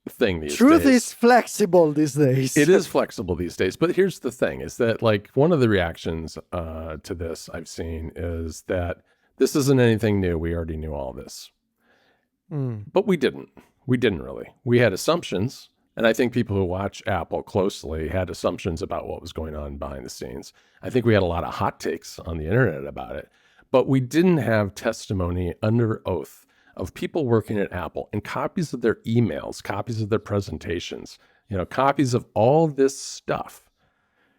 thing these days. Truth is flexible these days. It is flexible these days. But here's the thing, is that like one of the reactions to this I've seen is that this isn't anything new. We already knew all this. But we didn't. We didn't really. We had assumptions. And I think people who watch Apple closely had assumptions about what was going on behind the scenes. I think we had a lot of hot takes on the internet about it. But we didn't have testimony under oath of people working at Apple and copies of their emails, copies of their presentations, copies of all this stuff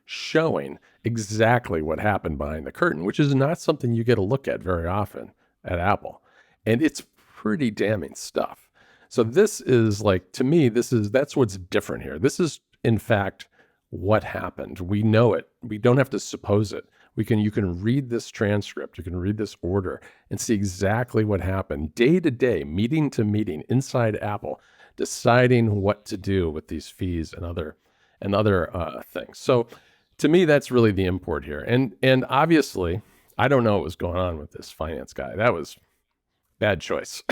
showing exactly what happened behind the curtain, which is not something you get a look at very often at Apple. And it's pretty damning stuff. So this is like, to me, that's what's different here. This is, in fact, what happened. We know it. We don't have to suppose it. You can read this transcript, you can read this order and see exactly what happened day to day, meeting to meeting inside Apple, deciding what to do with these fees and other things. So to me, that's really the import here. And obviously, I don't know what was going on with this finance guy. That was bad choice.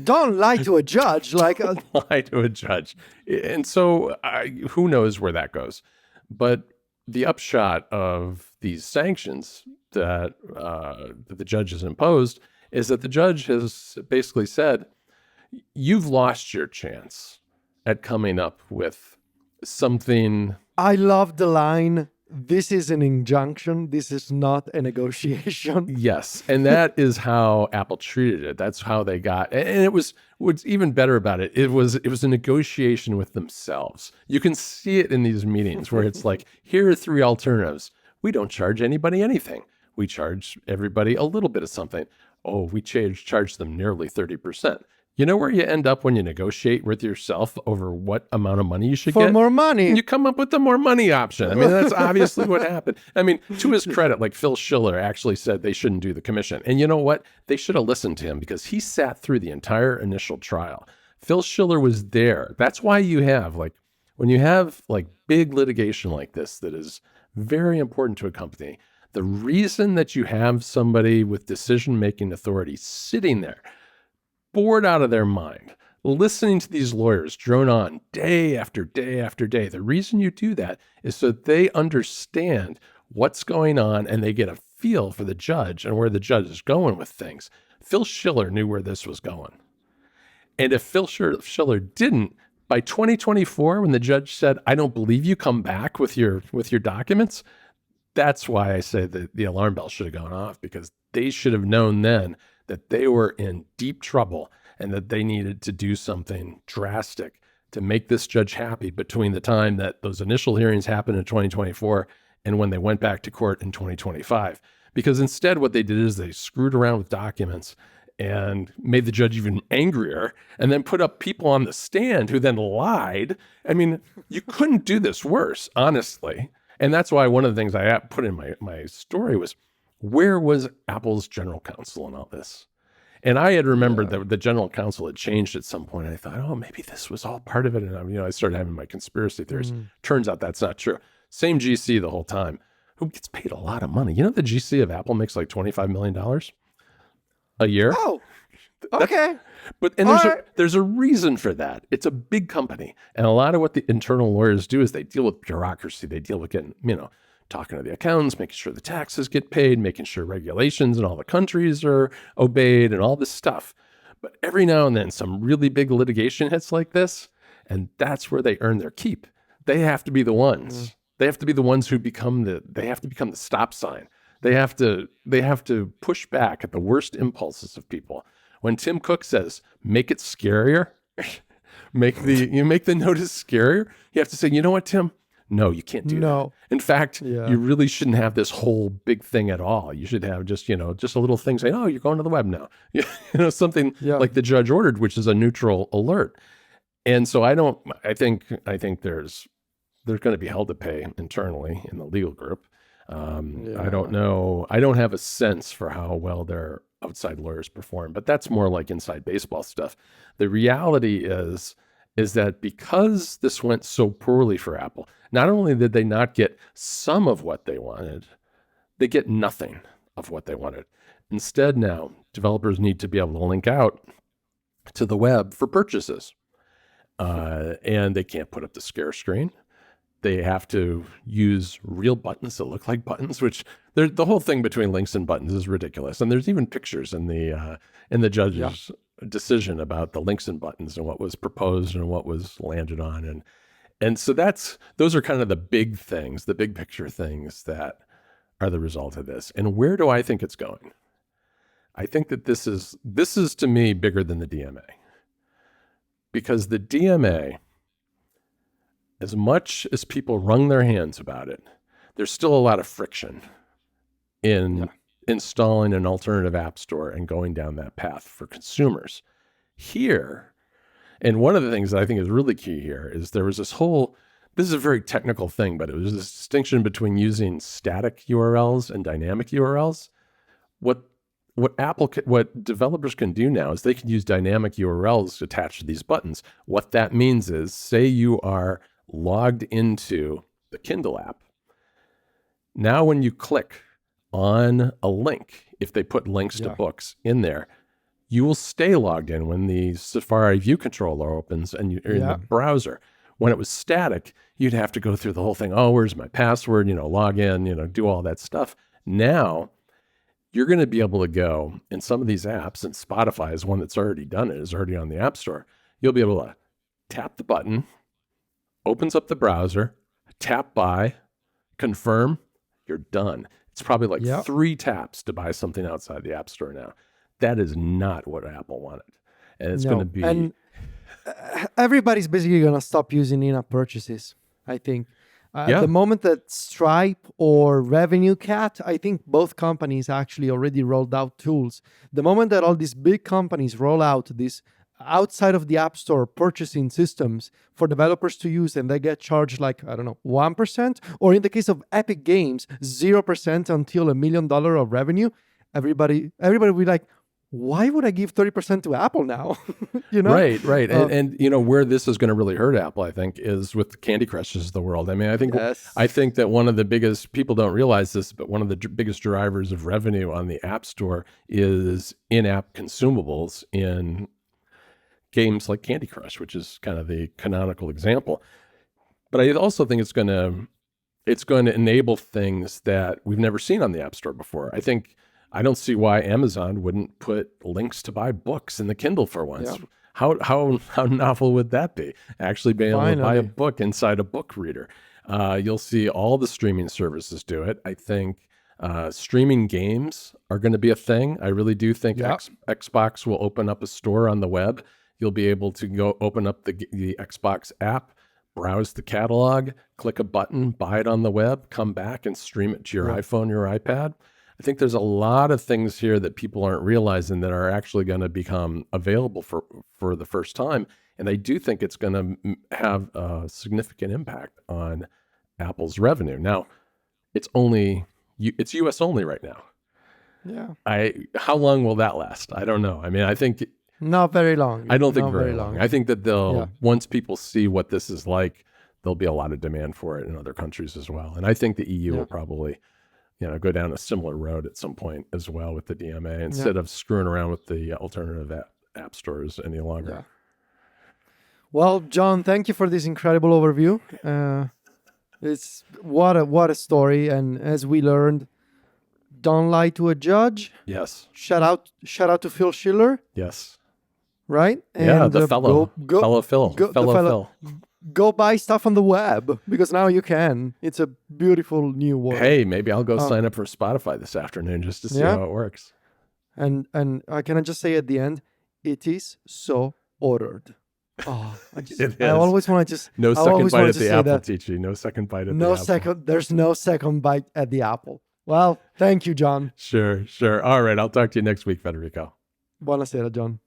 Don't lie to a judge. Lie to a judge. And so who knows where that goes. But the upshot of these sanctions that the judge has imposed is that the judge has basically said, you've lost your chance at coming up with something. I love the line, this is an injunction, this is not a negotiation. Yes, and that is how Apple treated it. That's how they got, and what's even better about it, it was a negotiation with themselves. You can see it in these meetings where it's like, here are three alternatives. We don't charge anybody anything. We charge everybody a little bit of something. Oh, we charge them nearly 30%. You know where you end up when you negotiate with yourself over what amount of money you should get? For more money. You come up with the more money option. I mean, that's obviously what happened. I mean, to his credit, like Phil Schiller actually said they shouldn't do the commission. And you know what? They should have listened to him because he sat through the entire initial trial. Phil Schiller was there. That's why you have, like, when you have like big litigation like this that is very important to a company, the reason that you have somebody with decision-making authority sitting there, bored out of their mind, listening to these lawyers drone on day after day after day. The reason you do that is so they understand what's going on and they get a feel for the judge and where the judge is going with things. Phil Schiller knew where this was going. And if Phil Schiller didn't, by 2024, when the judge said, I don't believe you, come back with your documents, that's why I say that the alarm bell should have gone off, because they should have known then that they were in deep trouble and that they needed to do something drastic to make this judge happy between the time that those initial hearings happened in 2024 and when they went back to court in 2025. Because instead what they did is they screwed around with documents and made the judge even angrier and then put up people on the stand who then lied. I mean, you couldn't do this worse, honestly. And that's why one of the things I put in my story was, where was Apple's general counsel in all this? And I had remembered that the general counsel had changed at some point. And I thought, oh, maybe this was all part of it. And I started having my conspiracy theories. Turns out that's not true. Same GC the whole time, who gets paid a lot of money. You know, the GC of Apple makes like $25 million a year. Oh, okay. But there's a reason for that. It's a big company. And a lot of what the internal lawyers do is they deal with bureaucracy. They deal with getting, talking to the accountants, making sure the taxes get paid, making sure regulations in all the countries are obeyed and all this stuff. But every now and then some really big litigation hits like this, and that's where they earn their keep. They have to be the ones. They have to be the ones who become the stop sign. They have to push back at the worst impulses of people. When Tim Cook says, make it scarier, make the notice scarier, you have to say, you know what, Tim? No, you can't do that. In fact, you really shouldn't have this whole big thing at all. You should have just a little thing saying, oh, you're going to the web now. Something like the judge ordered, which is a neutral alert. And so I think they're going to be held to pay internally in the legal group. I don't know. I don't have a sense for how well their outside lawyers perform, but that's more like inside baseball stuff. The reality is that because this went so poorly for Apple, not only did they not get some of what they wanted, they get nothing of what they wanted. Instead, now developers need to be able to link out to the web for purchases. and they can't put up the scare screen. They have to use real buttons that look like buttons, which the whole thing between links and buttons is ridiculous. And there's even pictures in the judge's decision about the links and buttons and what was proposed and what was landed on. And so those are kind of the big things, the big picture things that are the result of this. And where do I think it's going? I think that this is to me bigger than the DMA, because the DMA, as much as people wrung their hands about it, there's still a lot of friction in installing an alternative app store and going down that path for consumers. Here, and one of the things that I think is really key here is there was this is a very technical thing, but it was this distinction between using static URLs and dynamic URLs. What developers can do now is they can use dynamic URLs attached to these buttons. What that means is, say you are logged into the Kindle app. Now when you click on a link, if they put links to books in there, you will stay logged in when the Safari View Controller opens and you're in the browser. When it was static, you'd have to go through the whole thing. Oh, where's my password? Log in, do all that stuff. Now, you're going to be able to go in some of these apps, and Spotify is one that's already done it, is already on the App Store. You'll be able to tap the button, opens up the browser, tap buy, confirm, you're done. It's probably like 3 taps to buy something outside the App Store now. That is not what Apple wanted. And it's going to be... And everybody's basically going to stop using in-app purchases, I think. The moment that Stripe or Revenue Cat, I think both companies actually already rolled out tools. The moment that all these big companies roll out this outside of the App Store purchasing systems for developers to use, and they get charged 1%, or in the case of Epic Games, 0% until $1 million of revenue, everybody will be like, why would I give 30% to Apple now? Right. And where this is going to really hurt Apple, I think, is with the Candy Crushes of the world. I mean, I think that one of the biggest, people don't realize this, but one of the biggest drivers of revenue on the App Store is in-app consumables in games like Candy Crush, which is kind of the canonical example. But I also think it's going to enable things that we've never seen on the App Store before. I don't see why Amazon wouldn't put links to buy books in the Kindle for once. Yeah. How novel would that be? Actually being able to buy a book inside a book reader. You'll see all the streaming services do it. I think streaming games are going to be a thing. I really do think Xbox will open up a store on the web. You'll be able to go open up the Xbox app, browse the catalog, click a button, buy it on the web, come back and stream it to your iPhone, your iPad. I think there's a lot of things here that people aren't realizing that are actually going to become available for the first time. And I do think it's going to have a significant impact on Apple's revenue. Now, it's US only right now. Yeah. How long will that last? I don't know. I mean, I think... Not very long. I don't think very long. I think that once people see what this is like, there'll be a lot of demand for it in other countries as well. And I think the EU will probably... go down a similar road at some point as well with the DMA instead of screwing around with the alternative app stores any longer. Yeah. Well, John, thank you for this incredible overview. It's what a story. And as we learned, don't lie to a judge. Yes. Shout out to Phil Schiller. Yes. Right? And the fellow Phil. Go buy stuff on the web, because now you can. It's a beautiful new world. Hey, maybe I'll go sign up for Spotify this afternoon just to see how it works. And can I just say at the end, it is so ordered. Oh, I always want to just... No second bite at the apple, Tichy. No second bite at the apple. There's no second bite at the apple. Well, thank you, John. Sure. All right, I'll talk to you next week, Federico. Buonasera, John.